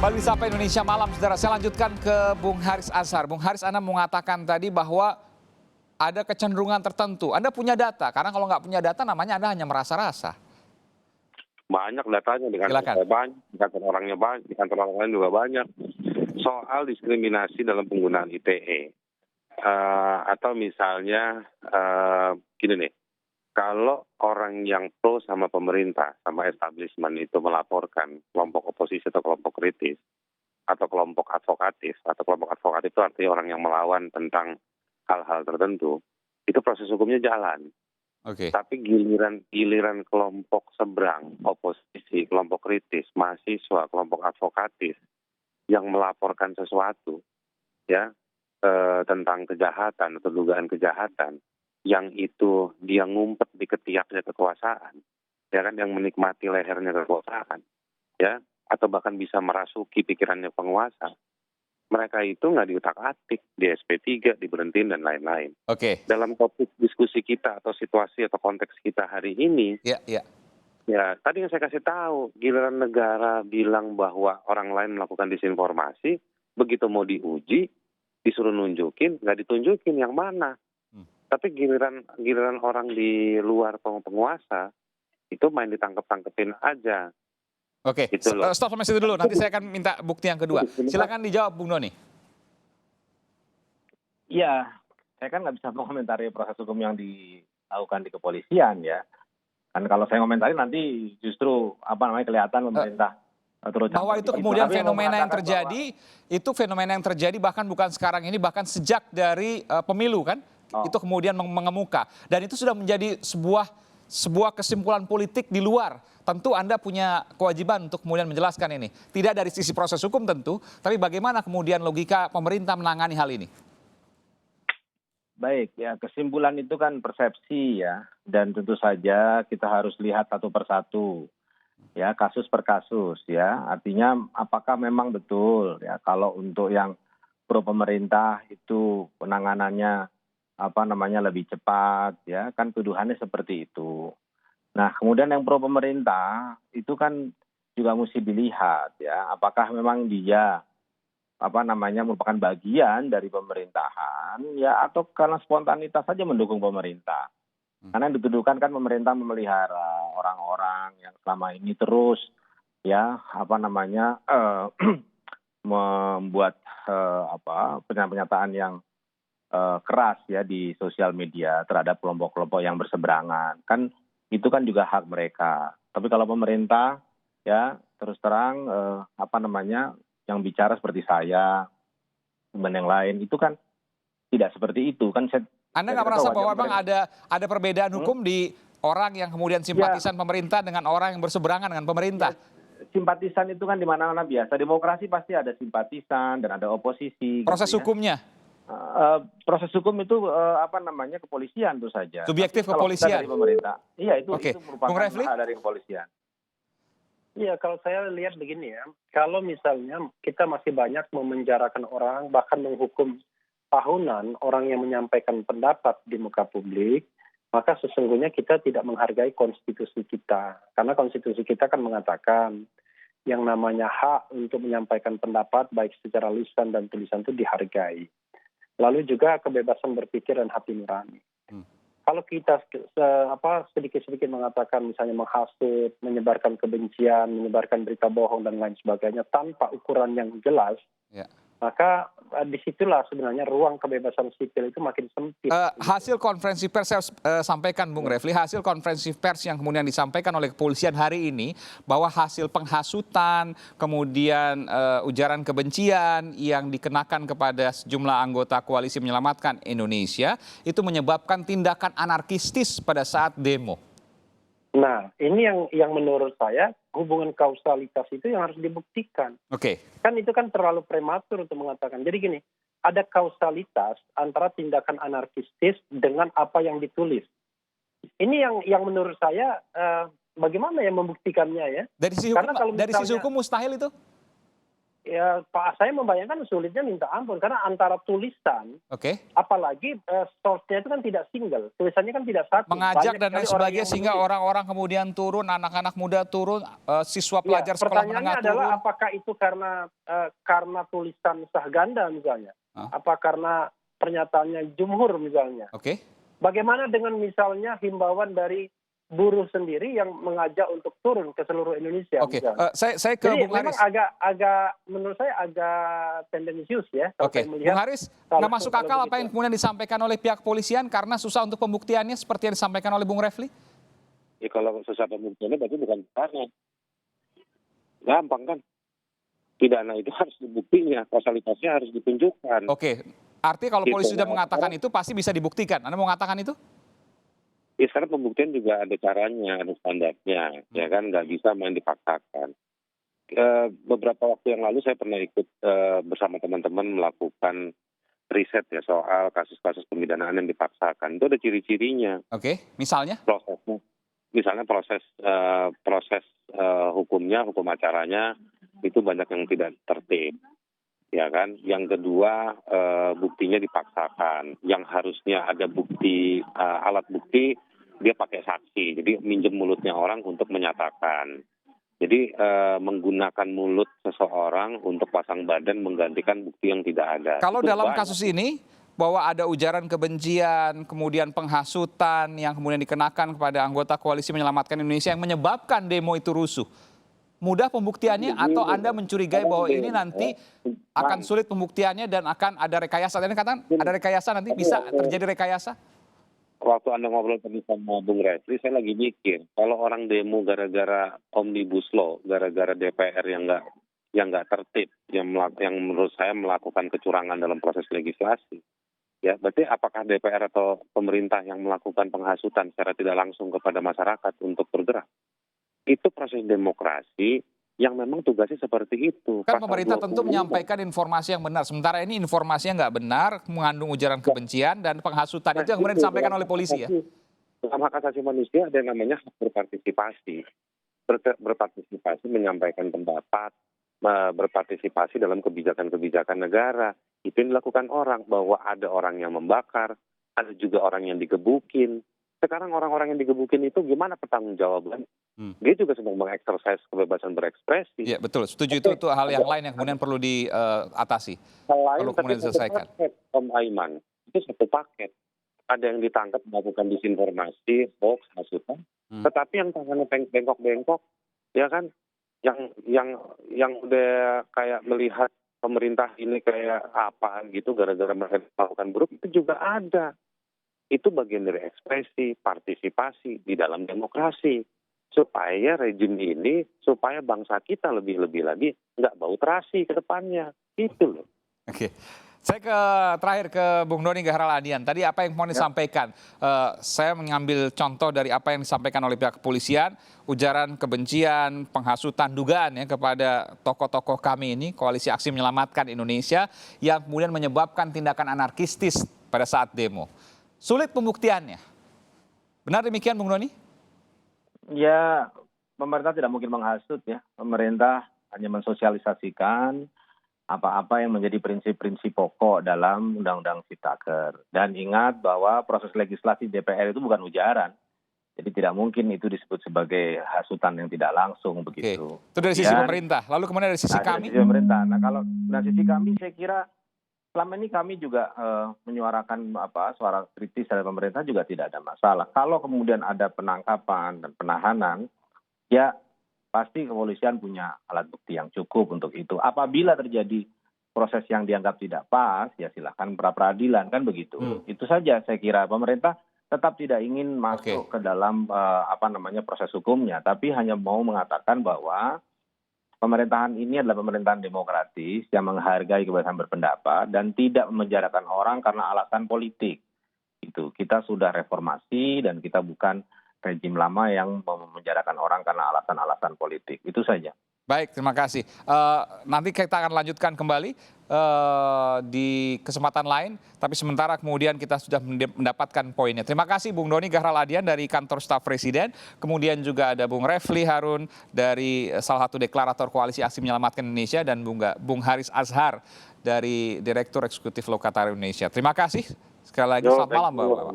Kembali di Sapa Indonesia Malam, saudara. Saya lanjutkan ke Bung Haris Azhar. Bung Haris, Anda mengatakan tadi bahwa ada kecenderungan tertentu. Anda punya data, karena kalau nggak punya data namanya Anda hanya merasa-rasa. Banyak datanya, di kantor Silakan. saya banyak, di kantor orangnya banyak, di kantor orang lain juga banyak. Soal diskriminasi dalam penggunaan ITE. Atau misalnya, gini nih, kalau orang yang pro sama pemerintah, sama establishment itu melaporkan kelompok oposisi atau kelompok kritis, atau kelompok advokatif itu artinya orang yang melawan tentang hal-hal tertentu, itu proses hukumnya jalan. Oke. Tapi giliran kelompok seberang, oposisi, kelompok kritis, mahasiswa, kelompok advokatif yang melaporkan sesuatu, ya, tentang kejahatan atau dugaan kejahatan, yang itu dia ngumpet di ketiaknya kekuasaan, ya kan, yang menikmati lehernya kekuasaan, ya, atau bahkan bisa merasuki pikirannya penguasa. Mereka itu nggak diutak-atik, di SP3, diberhentiin, dan lain-lain. Oke. Dalam topik diskusi kita atau situasi atau konteks kita hari ini, Ya. ya tadi yang saya kasih tahu, giliran negara bilang bahwa orang lain melakukan disinformasi, begitu mau diuji, disuruh nunjukin, nggak ditunjukin yang mana. Tapi giliran orang di luar penguasa, itu main ditangkep-tangkepin aja. Oke, Gitu loh. stop sampai situ dulu. Nanti saya akan minta bukti yang kedua. Silakan dijawab, Bung Doni. Iya, saya kan nggak bisa mengomentari proses hukum yang dilakukan di kepolisian ya. Kan kalau saya komentari nanti justru kelihatan pemerintah turut campur Bahwa di itu situ. kemudian Tapi fenomena yang mengatakan terjadi, itu fenomena yang terjadi bahkan bukan sekarang ini, bahkan sejak dari pemilu kan, itu kemudian mengemuka. Dan itu sudah menjadi sebuah kesimpulan politik di luar. Tentu Anda punya kewajiban untuk kemudian menjelaskan ini. Tidak dari sisi proses hukum tentu, tapi bagaimana kemudian logika pemerintah menangani hal ini? Baik, ya kesimpulan itu kan persepsi ya. Dan tentu saja kita harus lihat satu persatu. Ya, kasus per kasus ya. Artinya apakah memang betul ya kalau untuk yang pro pemerintah itu penanganannya lebih cepat ya, kan tuduhannya seperti itu. Nah, kemudian yang pro pemerintah itu kan juga mesti dilihat ya, apakah memang dia merupakan bagian dari pemerintahan ya, atau karena spontanitas saja mendukung pemerintah. Karena yang dituduhkan kan pemerintah memelihara orang-orang yang selama ini terus ya membuat pernyataan yang keras ya di sosial media terhadap kelompok-kelompok yang berseberangan. Kan itu kan juga hak mereka. Tapi kalau pemerintah ya terus terang yang bicara seperti saya dan yang lain itu kan tidak seperti itu kan. Anda nggak merasa bahwa memang ada perbedaan hukum di orang yang kemudian simpatisan pemerintah dengan orang yang berseberangan dengan pemerintah? Ya, simpatisan itu kan di mana-mana biasa. Demokrasi pasti ada simpatisan dan ada oposisi. Proses gitu ya. hukumnya? Proses hukum itu kepolisian itu saja. Subjektif tapi kepolisian. Dari pemerintah. Iya itu Bung merupakan Refli? hak dari kepolisian. Iya, kalau saya lihat begini ya, kalau misalnya kita masih banyak memenjarakan orang, bahkan menghukum tahunan orang yang menyampaikan pendapat di muka publik, maka sesungguhnya kita tidak menghargai konstitusi kita. Karena konstitusi kita kan mengatakan yang namanya hak untuk menyampaikan pendapat baik secara lisan dan tulisan itu dihargai. Lalu juga kebebasan berpikir dan hati nurani. Kalau kita sedikit-sedikit mengatakan misalnya menghasut, menyebarkan kebencian, menyebarkan berita bohong dan lain sebagainya tanpa ukuran yang jelas, maka disitulah sebenarnya ruang kebebasan sipil itu makin sempit. Hasil konferensi pers saya sampaikan, Bung Refli, hasil konferensi pers yang kemudian disampaikan oleh kepolisian hari ini bahwa hasil penghasutan, kemudian ujaran kebencian yang dikenakan kepada sejumlah anggota koalisi menyelamatkan Indonesia itu menyebabkan tindakan anarkistis pada saat demo. Nah, ini yang menurut saya hubungan kausalitas itu yang harus dibuktikan. Oke. Kan itu kan terlalu prematur untuk mengatakan. Jadi gini, ada kausalitas antara tindakan anarkistis dengan apa yang ditulis. Ini yang menurut saya bagaimana ya membuktikannya ya? Dari sisi hukum, mustahil itu? ya Pak, saya membayangkan sulitnya minta ampun karena antara tulisan, Oke. apalagi source-nya itu kan tidak single, tulisannya kan tidak satu. Mengajak Banyak dan lain sekali orang sebagainya yang sehingga menulis. orang-orang kemudian turun, anak-anak muda turun, siswa Ya, pelajar sekolah menengah pertanyaannya adalah turun. apakah itu karena tulisan sah ganda misalnya, Hah? apa karena pernyataannya jumhur misalnya. Oke. Bagaimana dengan misalnya himbauan dari buruh sendiri yang mengajak untuk turun ke seluruh Indonesia Oke, misalnya. saya ke Jadi Bung memang Haris. agak menurut saya agak tendensius ya kalau Oke, saya Bung melihat. Haris, kalau- nggak masuk kalau akal apa begitu. yang kemudian disampaikan oleh pihak polisian karena susah untuk pembuktiannya seperti yang disampaikan oleh Bung Refli? Ya, kalau susah pembuktiannya berarti bukan karena gampang kan. Pidana itu harus dibuktinya, kausalitasnya harus ditunjukkan. Oke, artinya kalau Gitu. polisi sudah mengatakan itu pasti bisa dibuktikan. Anda mau mengatakan itu? Ya, sekarang pembuktian juga ada caranya, ada standarnya, ya kan, nggak bisa main dipaksakan. Beberapa waktu yang lalu saya pernah ikut bersama teman-teman melakukan riset ya soal kasus-kasus pemidanaan yang dipaksakan. Itu ada ciri-cirinya, Oke, misalnya? prosesnya. Misalnya proses hukumnya, hukum acaranya itu banyak yang tidak tertib, ya kan. Yang kedua buktinya dipaksakan, yang harusnya ada bukti alat bukti dia pakai saksi, jadi minjem mulutnya orang untuk menyatakan. Jadi menggunakan mulut seseorang untuk pasang badan menggantikan bukti yang tidak ada. Kalau Itu dalam banyak. kasus ini bahwa ada ujaran kebencian, kemudian penghasutan yang kemudian dikenakan kepada anggota Koalisi Menyelamatkan Indonesia yang menyebabkan demo itu rusuh. Mudah pembuktiannya atau Anda mencurigai bahwa ini nanti akan sulit pembuktiannya dan akan ada rekayasa? Tadi katakan ada rekayasa, nanti bisa terjadi rekayasa? Waktu Anda ngobrol tadi sama Bung Refli, saya lagi mikir, kalau orang demo gara-gara Omnibus Law, gara-gara DPR yang nggak tertib, yang menurut saya melakukan kecurangan dalam proses legislasi, ya berarti apakah DPR atau pemerintah yang melakukan penghasutan secara tidak langsung kepada masyarakat untuk bergerak? Itu proses demokrasi yang memang tugasnya seperti itu. Kan Pasal pemerintah tentu 20. menyampaikan informasi yang benar. Sementara ini informasinya nggak benar, mengandung ujaran kebencian dan penghasutan. Itu yang kemudian disampaikan oleh polisi ya? Dalam hak asasi manusia ada yang namanya hak berpartisipasi. Berpartisipasi, menyampaikan pendapat, berpartisipasi dalam kebijakan-kebijakan negara. Itu yang dilakukan orang, bahwa ada orang yang membakar, ada juga orang yang digebukin. Sekarang orang-orang yang digebukin itu gimana pertanggungjawaban? Dia juga sedang mengeksersis kebebasan berekspresi. Iya betul, setuju itu hal yang lain yang kemudian perlu diatasi. Hal lain Perlu kemudian tapi satu diselesaikan. paket, Om Aiman. Itu satu paket. Ada yang ditangkap melakukan disinformasi, hoax, hasutan. Tetapi yang tangannya bengkok-bengkok, ya kan, yang udah kayak melihat pemerintah ini kayak apa gitu gara-gara mereka melakukan buruk, itu juga ada. Itu bagian dari ekspresi, partisipasi di dalam demokrasi. Supaya rejim ini, supaya bangsa kita lebih-lebih lagi nggak bau terasi ke depannya. Itu loh. Oke. Saya terakhir ke Bung Doni Gahral-Adian. Tadi apa yang mau disampaikan? Saya mengambil contoh dari apa yang disampaikan oleh pihak kepolisian, ujaran kebencian, penghasutan, dugaan ya kepada tokoh-tokoh kami ini, Koalisi Aksi Menyelamatkan Indonesia, yang kemudian menyebabkan tindakan anarkistis pada saat demo. Sulit pembuktiannya. Benar demikian Bung Doni? Ya, pemerintah tidak mungkin menghasut ya. Pemerintah hanya mensosialisasikan apa-apa yang menjadi prinsip-prinsip pokok dalam Undang-Undang Ciptaker. Dan ingat bahwa proses legislasi DPR itu bukan ujaran. Jadi tidak mungkin itu disebut sebagai hasutan yang tidak langsung begitu. Itu dari sisi pemerintah. Lalu kemudian dari sisi kami? Dari sisi pemerintah. Nah, kalau dari sisi kami saya kira selama ini kami juga menyuarakan suara kritis dari pemerintah juga tidak ada masalah. Kalau kemudian ada penangkapan dan penahanan, ya pasti kepolisian punya alat bukti yang cukup untuk itu. Apabila terjadi proses yang dianggap tidak pas, ya silakan pra peradilan kan begitu. Itu saja saya kira pemerintah tetap tidak ingin masuk ke dalam proses hukumnya, tapi hanya mau mengatakan bahwa pemerintahan ini adalah pemerintahan demokratis yang menghargai kebebasan berpendapat dan tidak memenjarakan orang karena alasan politik. Itu kita sudah reformasi dan kita bukan rejim lama yang memenjarakan orang karena alasan-alasan politik. Itu saja. Baik, terima kasih. Nanti kita akan lanjutkan kembali di kesempatan lain, tapi sementara kemudian kita sudah mendapatkan poinnya. Terima kasih Bung Doni Gahral-Adian dari kantor staf Presiden, kemudian juga ada Bung Refli Harun dari salah satu deklarator Koalisi Aksi Menyelamatkan Indonesia, dan Bung Haris Azhar dari Direktur Eksekutif Lokataru Indonesia. Terima kasih sekali lagi, selamat malam Bapak-Bapak.